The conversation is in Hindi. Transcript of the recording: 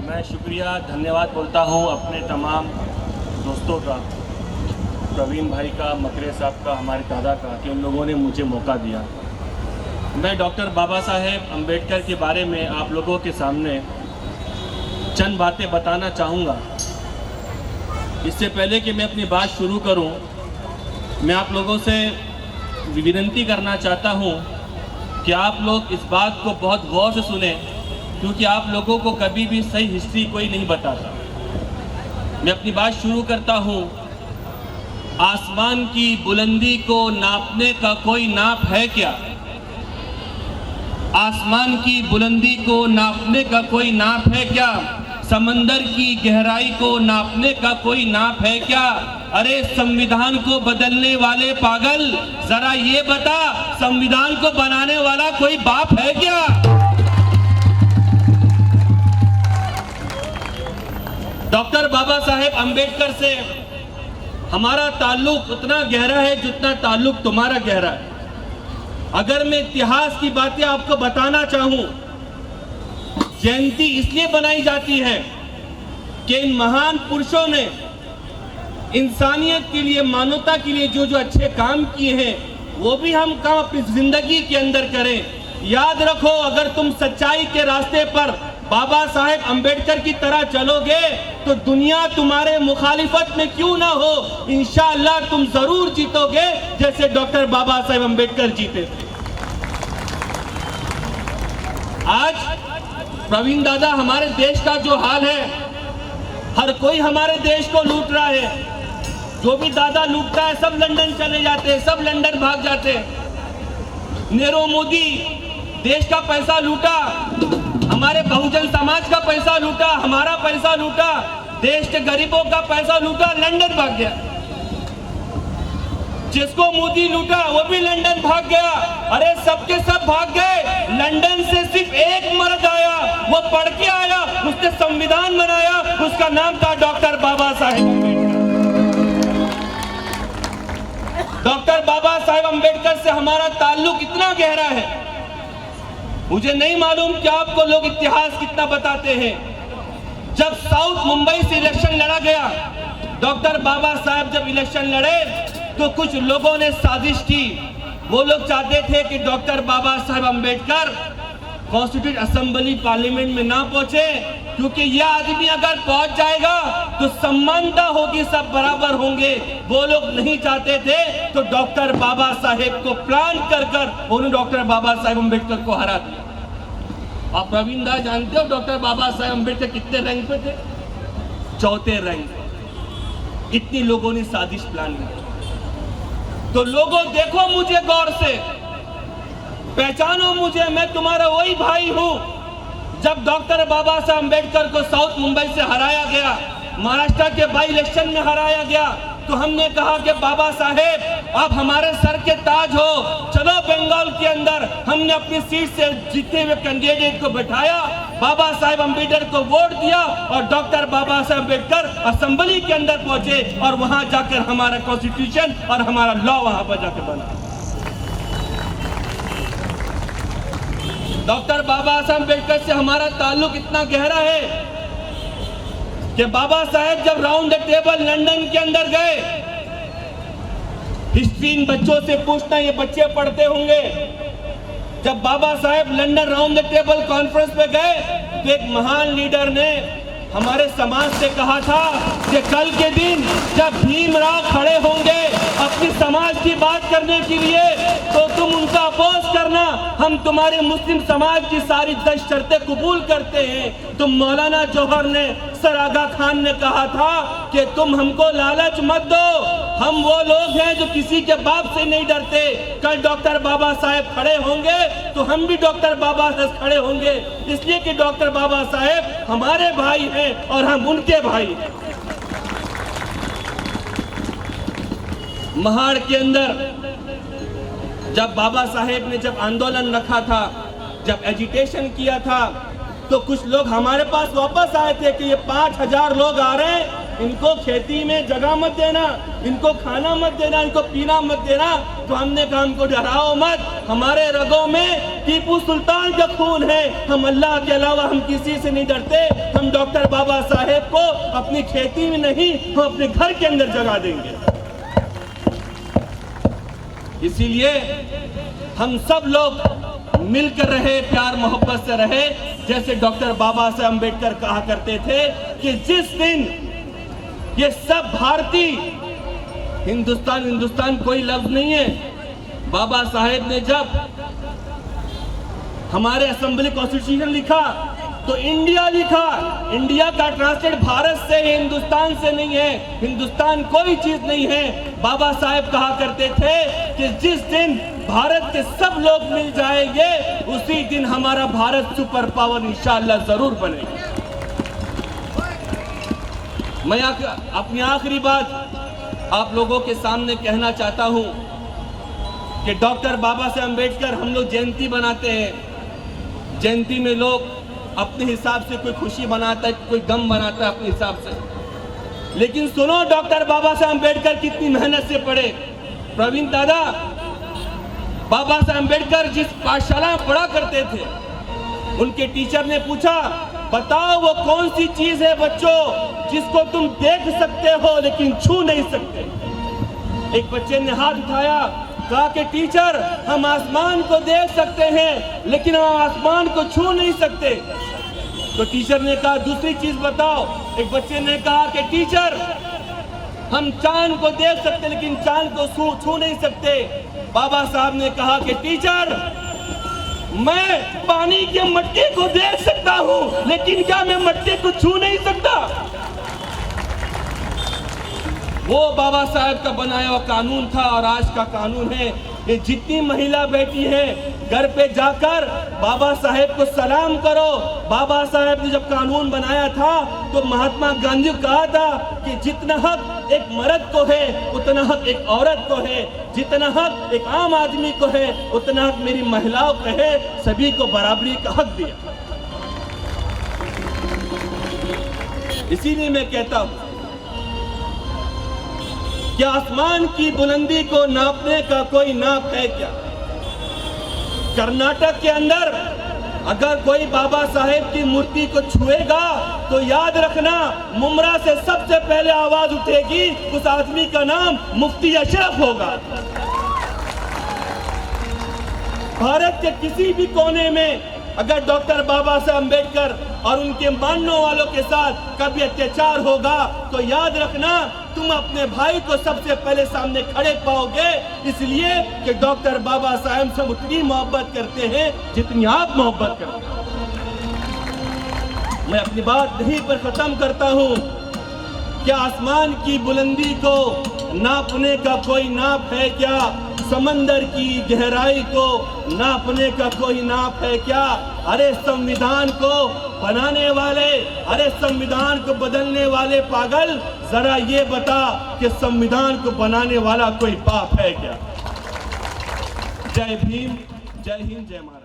मैं शुक्रिया धन्यवाद बोलता हूँ अपने तमाम दोस्तों का, प्रवीण भाई का, मकरे साहब का, हमारे दादा का, कि उन लोगों ने मुझे मौका दिया। मैं डॉक्टर बाबा साहेब अम्बेडकर के बारे में आप लोगों के सामने चंद बातें बताना चाहूँगा। इससे पहले कि मैं अपनी बात शुरू करूँ, मैं आप लोगों से विनती करना चाहता हूँ कि आप लोग इस बात को बहुत गौर से सुने, क्योंकि आप लोगों को कभी भी सही हिस्ट्री कोई नहीं बताता। मैं अपनी बात शुरू करता हूँ। आसमान की बुलंदी को नापने का कोई नाप है क्या? आसमान की बुलंदी को नापने का कोई नाप है क्या? समंदर की गहराई को नापने का कोई नाप है क्या? अरे संविधान को बदलने वाले पागल, जरा ये बता, संविधान को बनाने वाला कोई बाप है क्या? डॉक्टर बाबा साहेब अम्बेडकर से हमारा ताल्लुक उतना गहरा है जितना ताल्लुक तुम्हारा गहरा है। अगर मैं इतिहास की बातें आपको बताना चाहूं, जयंती इसलिए बनाई जाती है कि इन महान पुरुषों ने इंसानियत के लिए, मानवता के लिए जो जो अच्छे काम किए हैं, वो भी हम काम अपनी जिंदगी के अंदर करें। याद रखो, अगर तुम सच्चाई के रास्ते पर बाबा साहेब अम्बेडकर की तरह चलोगे तो दुनिया तुम्हारे मुखालिफत में क्यों ना हो, इंशाअल्लाह तुम जरूर जीतोगे, जैसे डॉक्टर बाबा साहेब अम्बेडकर जीते थे। आज प्रवीण दादा, हमारे देश का जो हाल है, हर कोई हमारे देश को लूट रहा है। जो भी दादा लूटता है सब लंदन चले जाते हैं, सब लंदन भाग जाते हैं। नीरव मोदी देश का पैसा लूटा, हमारे बहुजन समाज का पैसा लूटा, हमारा पैसा लूटा, देश के गरीबों का पैसा लूटा, लंदन भाग गया। जिसको मोदी लूटा वो भी लंदन भाग गया। अरे सबके सब भाग गए, लंदन से सिर्फ एक मर्द आया, वो पढ़ के आया, उसने संविधान बनाया, उसका नाम था डॉक्टर बाबा साहेब अम्बेडकर। डॉक्टर बाबा साहेब अम्बेडकर से हमारा ताल्लुक इतना गहरा है, मुझे नहीं मालूम कि आपको लोग इतिहास कितना बताते हैं। जब साउथ मुंबई से इलेक्शन लड़ा गया, डॉक्टर बाबा साहब जब इलेक्शन लड़े तो कुछ लोगों ने साजिश की। वो लोग चाहते थे कि डॉक्टर बाबा Saheb Ambedkar constituent assembly parliament में ना पहुंचे, क्योंकि यह आदमी अगर पहुंच जाएगा तो समानता होगी, सब बराबर होंगे। वो लोग नहीं चाहते थे, तो डॉक्टर बाबा साहेब को प्लान कर उन्होंने डॉक्टर बाबा साहेब अम्बेडकर को हरा दिया। आप प्रवीण दा जानते हो डॉक्टर बाबा साहेब अम्बेडकर कितने रैंक पे थे? चौथे रैंक पे। इतनी लोगों ने साजिश प्लान की। तो लोगों, देखो मुझे गौर से, पहचानो मुझे, मैं तुम्हारा वही भाई हूं। जब डॉक्टर बाबा साहब अम्बेडकर को साउथ मुंबई से हराया गया, महाराष्ट्र के बाई इलेक्शन में हराया गया, तो हमने कहा कि बाबा साहेब आप हमारे सर के ताज हो, चलो बंगाल के अंदर। हमने अपनी सीट से जीते हुए कैंडिडेट को बैठाया, बाबा साहेब अम्बेडकर को वोट दिया और डॉक्टर बाबा साहेब अम्बेडकर असेंबली के अंदर पहुंचे और वहां जाकर हमारा कॉन्स्टिट्यूशन और हमारा लॉ वहां पर जाकर बना। डॉक्टर बाबा साहेब अम्बेडकर से हमारा ताल्लुक इतना गहरा है कि बाबा साहेब जब राउंड द टेबल लंदन के अंदर गए, हिस्ट्री इन बच्चों से पूछना, ये बच्चे पढ़ते होंगे। जब Baba Saheb London round the table conference पे गए तो एक महान लीडर ने हमारे समाज से कहा था कि कल के दिन जब भीमराव खड़े होंगे अपनी समाज की बात करने के लिए, तो तुम उनका अपोज करना। हम तुम्हारे मुस्लिम समाज की सारी 10 शर्तें कबूल करते हैं। तो मौलाना जौहर ने, सर आगा खान ने कहा था कि तुम हमको लालच मत दो, हम वो लोग हैं जो किसी के बाप से नहीं डरते। कल डॉक्टर बाबा साहेब खड़े होंगे तो हम भी डॉक्टर बाबा साहेब खड़े होंगे, इसलिए कि डॉक्टर बाबा साहेब हमारे भाई हैं और हम उनके भाई हैं। महाड़ के अंदर जब बाबा साहेब ने जब आंदोलन रखा था, जब एजिटेशन किया था, तो कुछ लोग हमारे पास वापस आए थे कि ये 5000 लोग आ रहे हैं, इनको खेती में जगह मत देना, इनको खाना मत देना, इनको पीना मत देना। तो हमने कहा हमको डराओ मत, हमारे रगों में टीपू सुल्तान का खून है, हम अल्लाह के अलावा हम किसी से नहीं डरते। हम डॉक्टर बाबा साहेब को अपनी खेती में नहीं, हम अपने घर के अंदर जगह देंगे। इसीलिए हम सब लोग मिलकर रहे, प्यार मोहब्बत से रहे। जैसे डॉक्टर बाबा साहेब अम्बेडकर कहा करते थे कि जिस दिन ये सब भारतीय, हिंदुस्तान हिंदुस्तान कोई लफ्ज नहीं है। बाबा साहेब ने जब हमारे असेंबली कॉन्स्टिट्यूशन लिखा तो इंडिया लिखा। इंडिया का ट्रांसलेट भारत से है, हिंदुस्तान से नहीं है। हिंदुस्तान कोई चीज नहीं है। बाबा साहेब कहा करते थे कि जिस दिन भारत के सब लोग मिल जाएंगे उसी दिन हमारा भारत सुपर पावर इंशाअल्लाह जरूर बनेगा। मैं अपनी आखिरी बात आप लोगों के सामने कहना चाहता हूं कि डॉक्टर बाबा साहेब अम्बेडकर, हम लोग जयंती बनाते हैं। जयंती में लोग अपने हिसाब से कोई खुशी मनाता है, कोई गम मनाता है अपने हिसाब से। लेकिन सुनो, डॉक्टर बाबा साहेब अम्बेडकर कितनी मेहनत से पढ़े। प्रवीण दादा, बाबा साहेब अम्बेडकर जिस पाठशाला में पढ़ा करते थे, उनके टीचर ने पूछा, बताओ वो कौन सी चीज है बच्चों जिसको तुम देख सकते हो लेकिन छू नहीं सकते। एक बच्चे ने हाथ उठाया, कहा कि टीचर, हम आसमान को देख सकते हैं लेकिन हम आसमान को छू नहीं सकते। तो टीचर ने कहा, दूसरी चीज बताओ। एक बच्चे ने कहा कि टीचर, हम चांद को देख सकते लेकिन चांद को छू नहीं सकते। बाबा साहब ने कहा कि टीचर, मैं पानी के मटके को देख सकता हूं लेकिन क्या मैं मटके को छू नहीं सकता। वो बाबा साहब का बनाया हुआ कानून था और आज का कानून है। ये जितनी महिला बैठी है, घर पे जाकर बाबा साहेब को सलाम करो। बाबा साहेब ने जब कानून बनाया था तो महात्मा गांधी को कहा था कि जितना हक एक मर्द को है उतना हक एक औरत को है, जितना हक एक आम आदमी को है उतना हक मेरी महिलाओं को है। सभी को बराबरी का हक दिया। इसीलिए मैं कहता हूं, क्या आसमान की बुलंदी को नापने का कोई नाप है क्या? कर्नाटक के अंदर अगर कोई बाबा साहेब की मूर्ति को छुएगा तो याद रखना, मुमरा से सबसे पहले आवाज उठेगी, उस आदमी का नाम मुफ्ती अशरफ होगा। भारत के किसी भी कोने में अगर डॉक्टर बाबा साहेब अम्बेडकर और उनके मानने वालों के साथ कभी अत्याचार होगा तो याद रखना, तुम अपने भाई को सबसे पहले सामने खड़े पाओगे, इसलिए कि डॉक्टर बाबा साहेब से उतनी मोहब्बत करते हैं जितनी आप मोहब्बत करते हैं। मैं अपनी बात यहीं पर खत्म करता हूं। क्या आसमान की बुलंदी को नापने का कोई नाप है क्या? समंदर की गहराई को नापने का कोई नाप है क्या? अरे संविधान को बनाने वाले, अरे संविधान को बदलने वाले पागल, जरा ये बता कि संविधान को बनाने वाला कोई बाप है क्या? जय भीम, जय हिंद, जय महाराज।